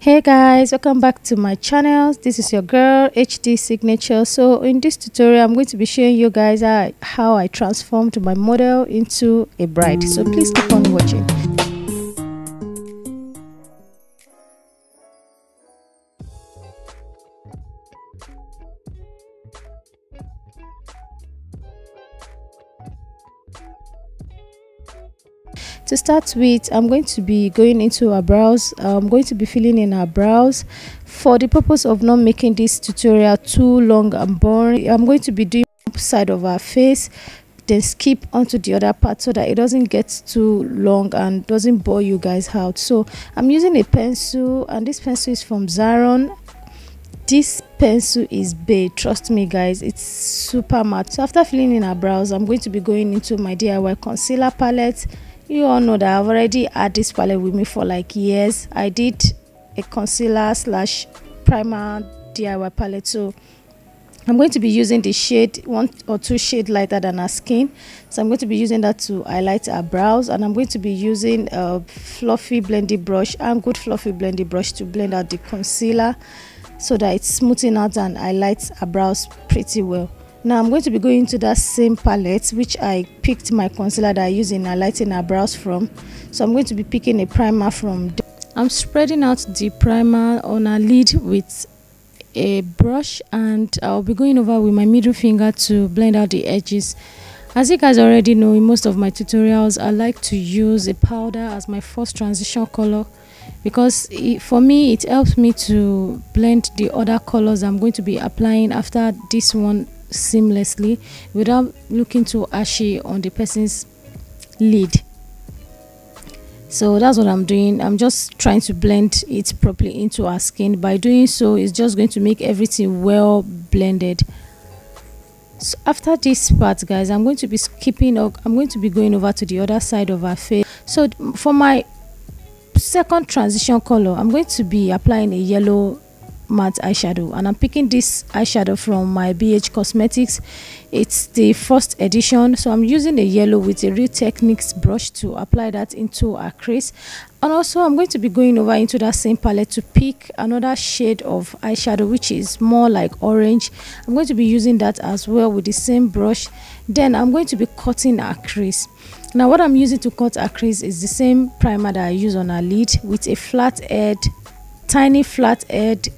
Hey guys, welcome back to my channel. This is your girl HD Signature. So in this tutorial I'm going to be showing you guys how I transformed my model into a bride, so please keep on watching. To start with, I'm going to be going into our brows. I'm going to be filling in our brows. For the purpose of not making this tutorial too long and boring, I'm going to be doing one side of our face, then skip onto the other part so that it doesn't get too long and doesn't bore you guys out. So I'm using a pencil, and this pencil is from ZARON. This pencil is beige, trust me guys, it's super matte. So after filling in our brows, I'm going to be going into my DIY concealer palette. You all know that I've already had this palette with me for like years. I did a concealer slash primer DIY palette, so I'm going to be using the shade 1 or 2 shades lighter than our skin. So I'm going to be using that to highlight our brows, and I'm going to be using a fluffy blending brush and good fluffy blending brush to blend out the concealer so that it's smoothing out and highlights our brows pretty well. Now I'm going to be going into that same palette which I picked my concealer that I use in highlighting our brows from. So I'm going to be picking a primer from there. I'm spreading out the primer on our lid with a brush, and I'll be going over with my middle finger to blend out the edges. As you guys already know, in most of my tutorials I like to use a powder as my first transition color, because for me it helps me to blend the other colors I'm going to be applying after this one seamlessly without looking too ashy on the person's lid. So that's what I'm doing. I'm just trying to blend it properly into our skin. By doing so, it's just going to make everything well blended. So after this part guys, I'm going to be skipping up. I'm going to be going over to the other side of our face. So for my second transition color, I'm going to be applying a yellow matte eyeshadow, and I'm picking this eyeshadow from my BHCOSMETICS. It's the first edition, so I'm using a yellow with a Real Techniques brush to apply that into our crease. And also I'm going to be going over into that same palette to pick another shade of eyeshadow which is more like orange. I'm going to be using that as well with the same brush. Then I'm going to be cutting our crease. Now what I'm using to cut our crease is the same primer that I use on our lid with a flat head, tiny flat head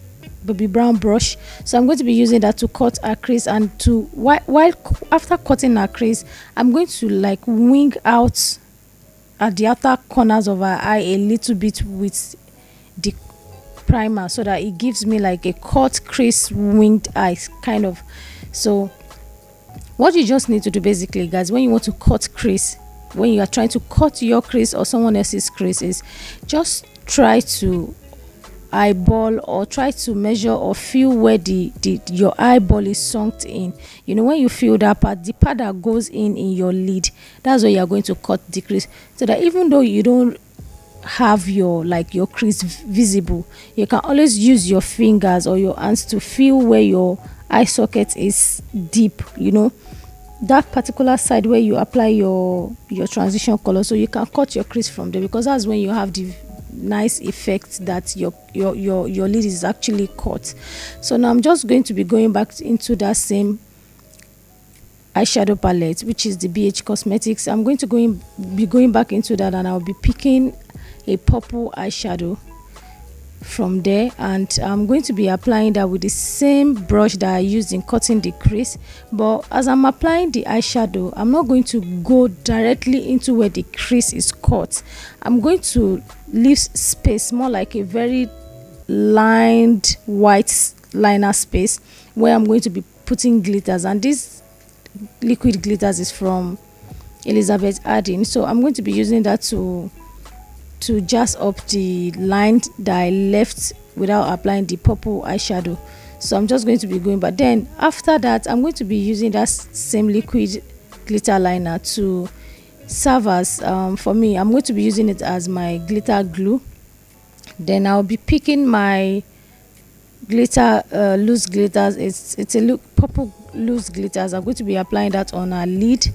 baby brown brush. So I'm going to be using that to cut our crease, and to while after cutting our crease, I'm going to like wing out at the outer corners of our eye a little bit with the primer so that it gives me like a cut crease winged eyes kind of. So what you just need to do basically guys, when you want to cut crease, when you are trying to cut your crease or someone else's crease, is just try to eyeball or try to measure or feel where your eyeball is sunk in. You know, when you feel that part, the part that goes in your lid, that's where you are going to cut the crease, so that even though you don't have your crease visible, you can always use your fingers or your hands to feel where your eye socket is deep, you know, that particular side where you apply your transition color, so you can cut your crease from there, because that's when you have the nice effect that your lid is actually cut. So now I'm just going to be going back into that same eyeshadow palette which is the BHCOSMETICS. I'm going to be going back into that, and I'll be picking a purple eyeshadow from there, and I'm going to be applying that with the same brush that I used in cutting the crease. But as I'm applying the eyeshadow, I'm not going to go directly into where the crease is cut. I'm going to leave space, more like a very lined white liner space, where I'm going to be putting glitters, and this liquid glitters is from Elizabeth Arden. So I'm going to be using that to jazz up the line that I left without applying the purple eyeshadow. So I'm just going to be going, but then after that I'm going to be using that same liquid glitter liner to serve as for me, I'm going to be using it as my glitter glue. Then I'll be picking my glitter loose glitters. It's a purple loose glitters. I'm going to be applying that on our lid.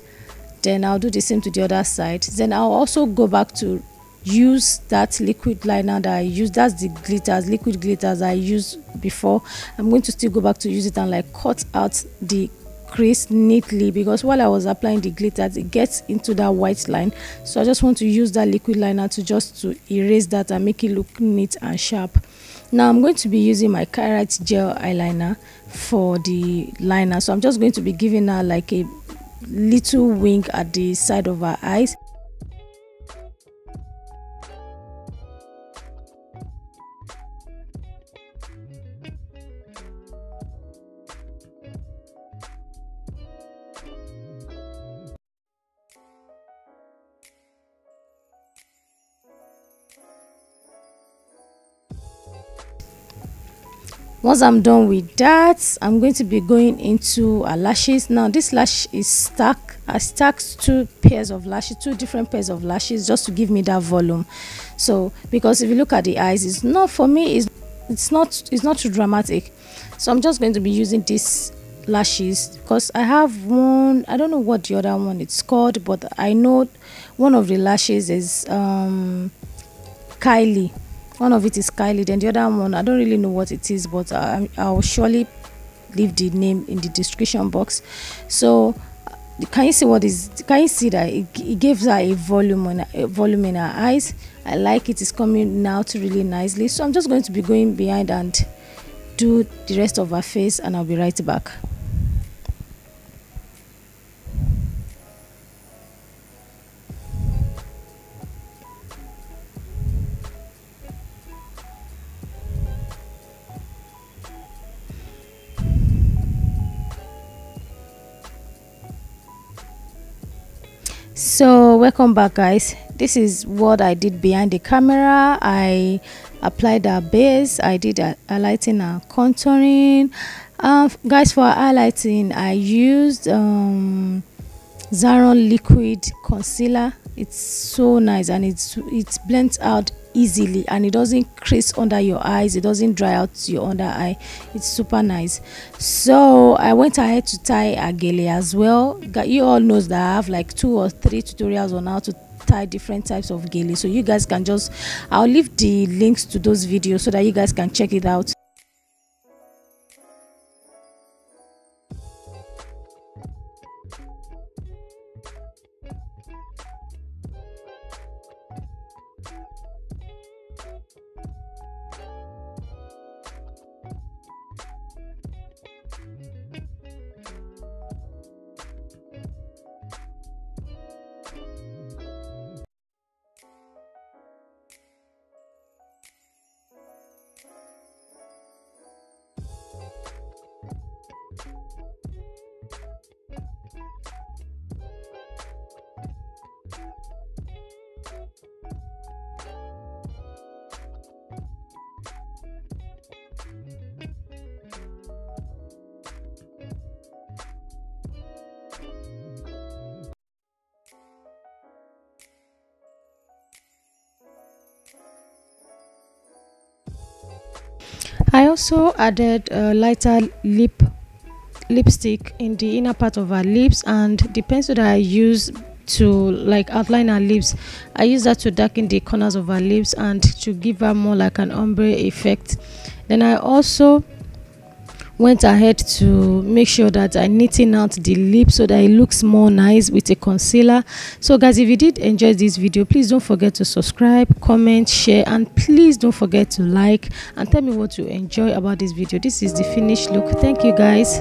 Then I'll do the same to the other side. Then I'll also go back to use that liquid liner that I used. That's the glitters, liquid glitters I used before. I'm going to still go back to use it and like cut out the crease neatly, because while I was applying the glitters it gets into that white line, so I just want to use that liquid liner to erase that and make it look neat and sharp. Now I'm going to be using my KYLIE gel eyeliner for the liner, so I'm just going to be giving her like a little wing at the side of her eyes. Once I'm done with that, I'm going to be going into her lashes. Now this lash is stuck. I stacked two different pairs of lashes just to give me that volume. So because if you look at the eyes, it's not, for me, it's not too dramatic. So I'm just going to be using these lashes because I have one, I don't know what the other one it's called, but I know one of the lashes is KYLIE. One of it is KYLIE, then the other one I don't really know what it is, but I'll surely leave the name in the description box. So can you see can you see that it gives her a volume in her eyes? I like it. It's coming out really nicely. So I'm just going to be going behind and do the rest of her face, and I'll be right back. So welcome back, guys. This is what I did behind the camera. I applied a base, I did a highlighting and contouring. Guys, for highlighting I used ZARON liquid concealer. It's so nice, and it blends out easily, and it doesn't crease under your eyes, it doesn't dry out your under eye. It's super nice. So I went ahead to tie a GELE as well. You all knows that I have like 2 or 3 tutorials on how to tie different types of GELE, so you guys can I'll leave the links to those videos so that you guys can check it out. I also added a lighter lipstick in the inner part of her lips, and the pencil that I use to like outline her lips, I use that to darken the corners of her lips and to give her more like an ombre effect. Then I also went ahead to make sure that I neaten out the lip so that it looks more nice with a concealer. So guys, if you did enjoy this video, please don't forget to subscribe, comment, share, and please don't forget to like and tell me what you enjoy about this video. This is the finished look. Thank you, guys.